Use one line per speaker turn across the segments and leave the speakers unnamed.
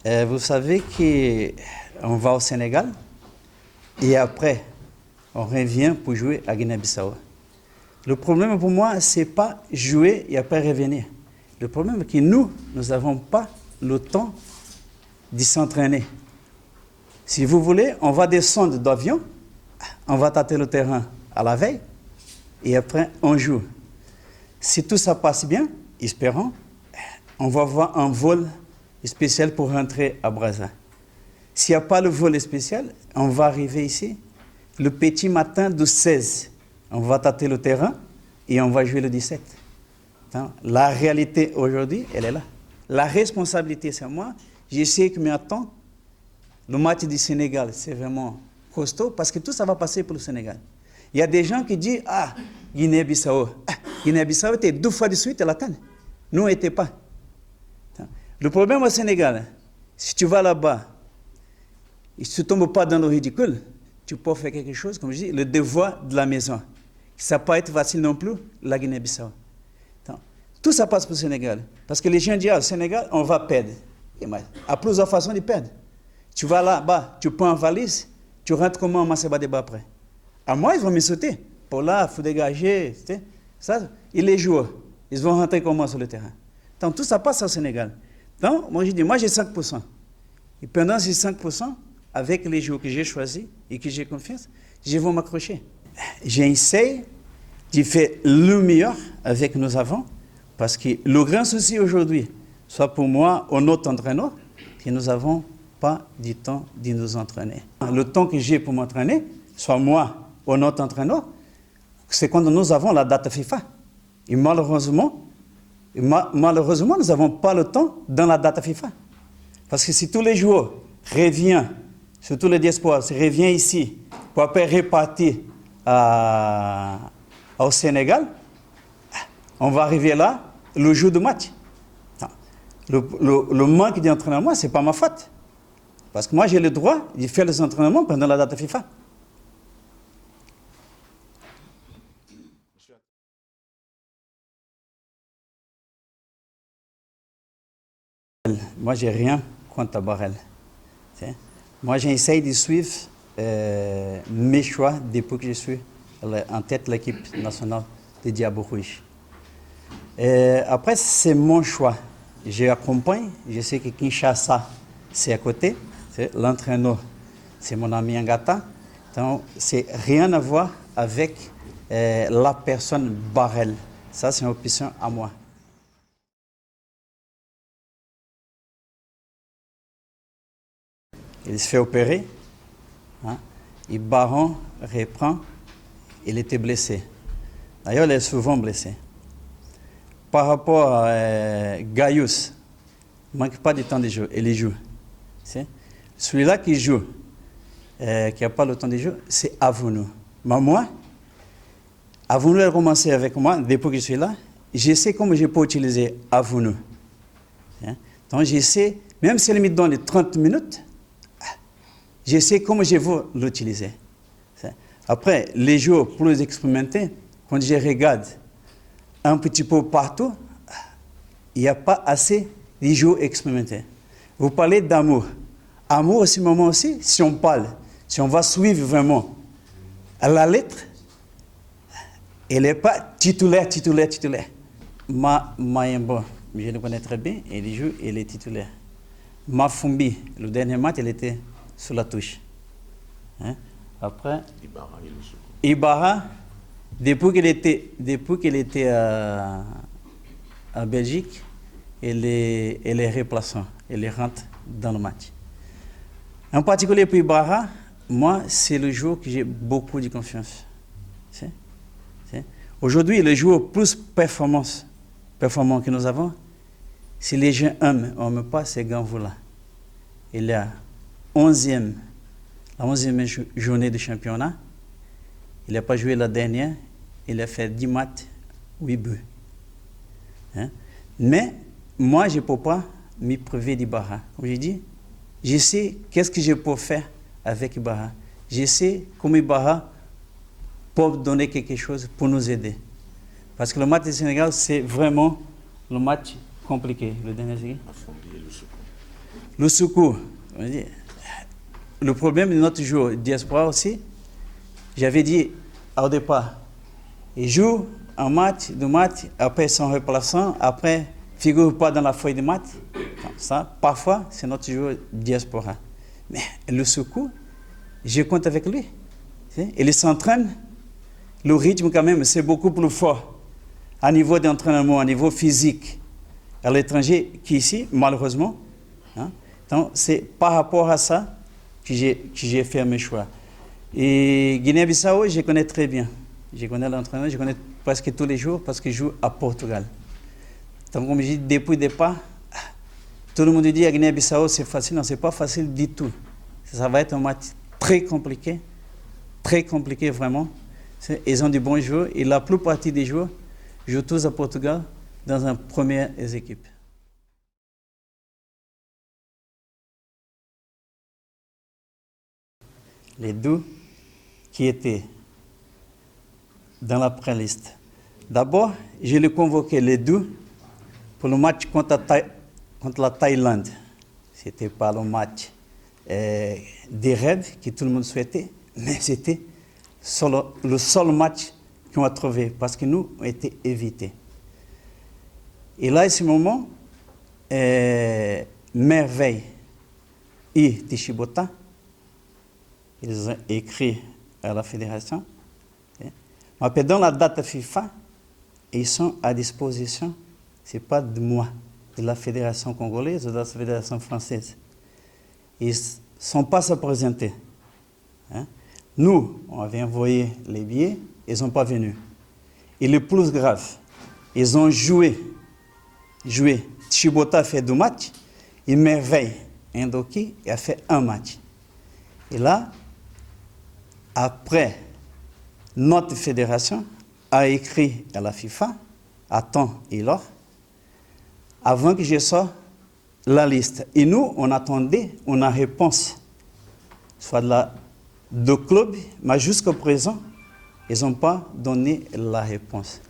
Vous savez qu'on va au Sénégal et après, on revient pour jouer à Guinée-Bissau. Le problème pour moi, ce n'est pas jouer et après revenir. Le problème est que nous n'avons pas le temps de s'entraîner. Si vous voulez, on va descendre d'avion, on va tâter le terrain à la veille et après, on joue. Si tout ça passe bien, espérons, on va avoir un vol spécial pour rentrer à Brazza. S'il n'y a pas le vol spécial, on va arriver ici le petit matin du 16. On va tâter le terrain et on va jouer le 17. Donc, la réalité aujourd'hui, elle est là. La responsabilité, c'est moi. Je sais que maintenant, le match du Sénégal, c'est vraiment costaud parce que tout ça va passer pour le Sénégal. Il y a des gens qui disent, ah, Guinée-Bissau. Guinée-Bissau était 2 fois de suite à la CAN. Nous, on n'était pas. Le problème au Sénégal, si tu vas là-bas et si tu ne tombes pas dans le ridicule, tu peux faire quelque chose, comme je dis, le devoir de la maison. Ça ne va pas être facile non plus, la Guinée-Bissau. Tout ça passe pour le Sénégal. Parce que les gens disent, au Sénégal, on va perdre. Il y a plusieurs façons de perdre. Tu vas là-bas, tu prends une valise, tu rentres comment on va débat après. À moi, ils vont me sauter. Pour là, il faut dégager. Ça, ils les jouent. Ils vont rentrer comment sur le terrain. Donc, tout ça passe au Sénégal. Donc, moi, je dis, moi, j'ai 5%. Et pendant ces 5%, avec les joueurs que j'ai choisis et que j'ai confiance, je vais m'accrocher. J'essaie de faire le meilleur avec nos avants, parce que le grand souci aujourd'hui, soit pour moi ou notre entraîneur, que nous n'avons pas du temps de nous entraîner. Le temps que j'ai pour m'entraîner, soit moi ou notre entraîneur, c'est quand nous avons la date FIFA. Et malheureusement, nous n'avons pas le temps dans la date FIFA. Parce que si tous les joueurs reviennent, surtout les diasporas, reviennent ici pour après repartir au Sénégal, on va arriver là le jour du match. Le manque d'entraînement, ce n'est pas ma faute. Parce que moi, j'ai le droit de faire les entraînements pendant la date FIFA. Moi, je n'ai rien contre Barrel. Moi, j'essaie de suivre mes choix depuis que je suis en tête de l'équipe nationale de Diabo Rouge. Après, c'est mon choix. J'accompagne, je sais que Kinshasa, c'est à côté. L'entraîneur, c'est mon ami Ngata. Donc, c'est rien à voir avec la personne Barrel. Ça, c'est une option à moi. Il se fait opérer. Et Baron reprend. Il était blessé. D'ailleurs, il est souvent blessé. Par rapport à Gaius, il ne manque pas de temps de jeu. Il joue. Celui-là qui joue, qui n'a pas le temps de jouer, c'est Avounou. Mais moi, Avounou a commencé avec moi depuis que je suis là. Je sais comment je peux utiliser Avounou. Donc, je sais, même si elle me donne 30 minutes, je sais comment je veux l'utiliser. Après, les joueurs plus expérimentés, quand je regarde un petit peu partout, il n'y a pas assez de joueurs expérimentés. Vous parlez d'amour. Amour, à ce moment aussi, si on parle, si on va suivre vraiment à la lettre, elle n'est pas titulaire. Mayembo, je le connais très bien, il joue, il est titulaire. Mafumbi, le dernier match, il était sur la touche. Après, Ibarra, depuis qu'il était à Belgique, il est remplaçant, il rentre dans le match. En particulier pour Ibarra, moi, c'est le joueur que j'ai beaucoup de confiance. Aujourd'hui, le joueur plus performant que nous avons, si les gens aiment pas, c'est Ganvoula. Il est à la 11e journée de championnat. Il n'a pas joué la dernière. Il a fait 10 matchs, 8 buts. Mais moi, je ne peux pas me priver d'Ibarra. Comme je dis, je sais qu'est-ce que je peux faire avec Ibarra. Je sais comment Ibarra peut donner quelque chose pour nous aider. Parce que le match du Sénégal, c'est vraiment le match compliqué. Le dernier, Le secours, le problème de notre joueur diaspora aussi, j'avais dit au départ, ils jouent un match, deux matchs, après ils sont remplaçants, après ne figurent pas dans la feuille de match. Ça, parfois, c'est notre joueur diaspora. Mais le secours, je compte avec lui. Il s'entraîne, le rythme quand même, c'est beaucoup plus fort à niveau d'entraînement, à niveau physique à l'étranger qu'ici, malheureusement. Donc, c'est par rapport à ça que j'ai fait mes choix. Et Guinée-Bissau, je connais très bien. Je connais l'entraîneur, je connais presque tous les jours parce que je joue à Portugal. Donc, comme je dis, depuis le départ, tout le monde dit à Guinée-Bissau, c'est facile. Non, ce n'est pas facile du tout. Ça va être un match très compliqué vraiment. Ils ont des bons joueurs et la plupart des joueurs jouent tous à Portugal dans une première équipe. Les deux qui étaient dans la pré-liste. D'abord, je les convoquais les deux pour le match contre la Thaïlande. Ce n'était pas le match des rêves que tout le monde souhaitait, mais c'était le seul match qu'on a trouvé parce que nous, on était évités. Et là, à ce moment, Merveille et Tichibota, ils ont écrit à la fédération. Mais dans la date FIFA, ils sont à disposition, ce n'est pas de moi, de la fédération congolaise ou de la fédération française. Ils ne sont pas à se présenter. Nous, on avait envoyé les billets, ils n'ont pas venu. Et le plus grave, ils ont joué. Chibota a fait 2 matchs, et Merveille, Ndoki, a fait 1 match. Et là, après, notre fédération a écrit à la FIFA, à temps et l'heure, avant que je sorte la liste. Et nous, on attendait une réponse, soit de club, mais jusqu'à présent, ils n'ont pas donné la réponse.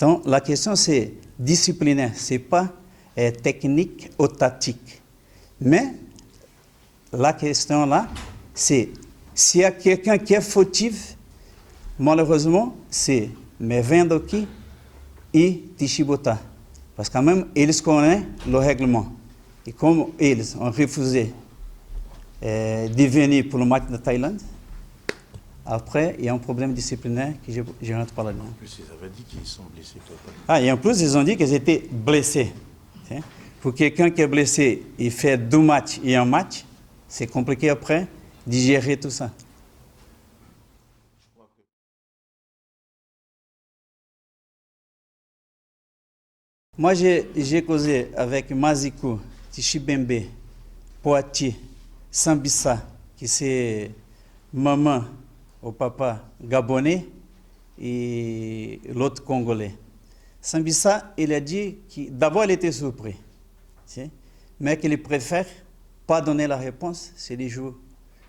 Donc, la question, c'est disciplinaire, ce n'est pas technique ou tactique. Mais la question là, c'est s'il y a quelqu'un qui est fautif, malheureusement, c'est Mevendoki et Tichibota. Parce que quand même, ils connaissent le règlement. Et comme ils ont refusé de venir pour le match de Thaïlande, après, il y a un problème disciplinaire que je ne rentre pas là-dedans.
En plus, ils avaient dit qu'ils sont blessés.
Et en plus, ils ont dit qu'ils étaient blessés. Pour quelqu'un qui est blessé, il fait 2 matchs et 1 match, c'est compliqué après de gérer tout ça. Moi, j'ai causé avec Mazikou, Tichibembe, Poati, Sambissa, qui c'est maman au papa gabonais et l'autre congolais. Sambissa, il a dit que d'abord il était surpris, mais qu'il préfère pas donner la réponse, c'est les jours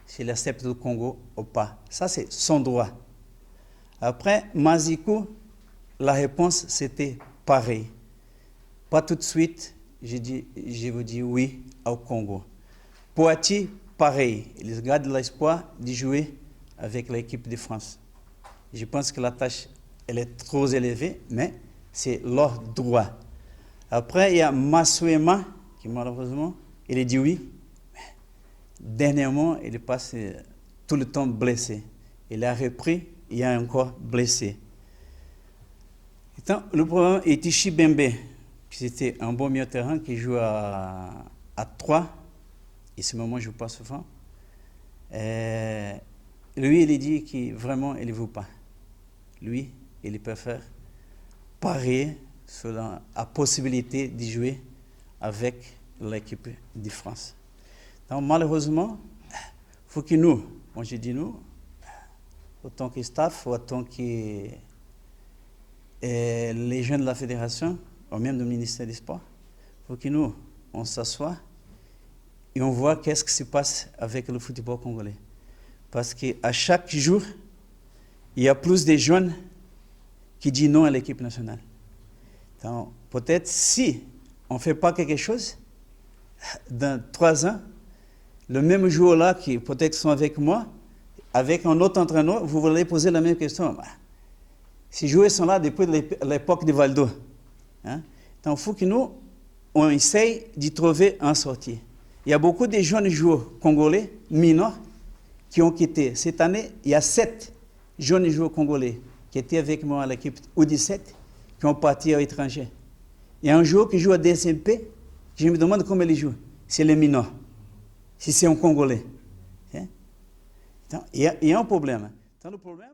s'il accepte le Congo ou pas. Ça, c'est son droit. Après, Mazikou, la réponse, c'était pareil. Pas tout de suite, je vous dis oui au Congo. Poati, pareil. Ils gardent l'espoir de jouer avec l'équipe de France. Je pense que la tâche, elle est trop élevée, mais c'est leur droit. Après, il y a Masuema, qui malheureusement, il a dit oui. Dernièrement, il passe tout le temps blessé. Il a repris, il est encore blessé. Le problème est Tichibembe, qui était un bon milieu de terrain, qui joue à 3. Et ce moment, je ne joue pas souvent. Lui, il dit qu'il vraiment, il ne veut pas. Lui, il préfère parier sur la possibilité de jouer avec l'équipe de France. Donc, malheureusement, il faut que nous, moi je dis nous, autant que staff, autant que les jeunes de la fédération, ou même du ministère des Sports, il faut que nous, on s'assoie et on voit qu'est-ce qui se passe avec le football congolais. Parce qu'à chaque jour, il y a plus de jeunes qui disent non à l'équipe nationale. Donc, peut-être si on ne fait pas quelque chose, dans 3 ans, le même joueur-là qui peut-être sont avec moi, avec un autre entraîneur, vous allez poser la même question. Ces joueurs sont là depuis l'époque de Valdo. Hein? Donc, il faut que nous, on essaye de trouver un sortie. Il y a beaucoup de jeunes joueurs congolais, mineurs, qui ont quitté. Cette année, il y a 7 jeunes joueurs congolais qui étaient avec moi à l'équipe U17, qui ont parti à l'étranger. Il y a un joueur qui joue à DSMP, je me demande comment il joue. C'est le mineur, si c'est un Congolais. Hein? Donc, il y a un problème. Donc, le problème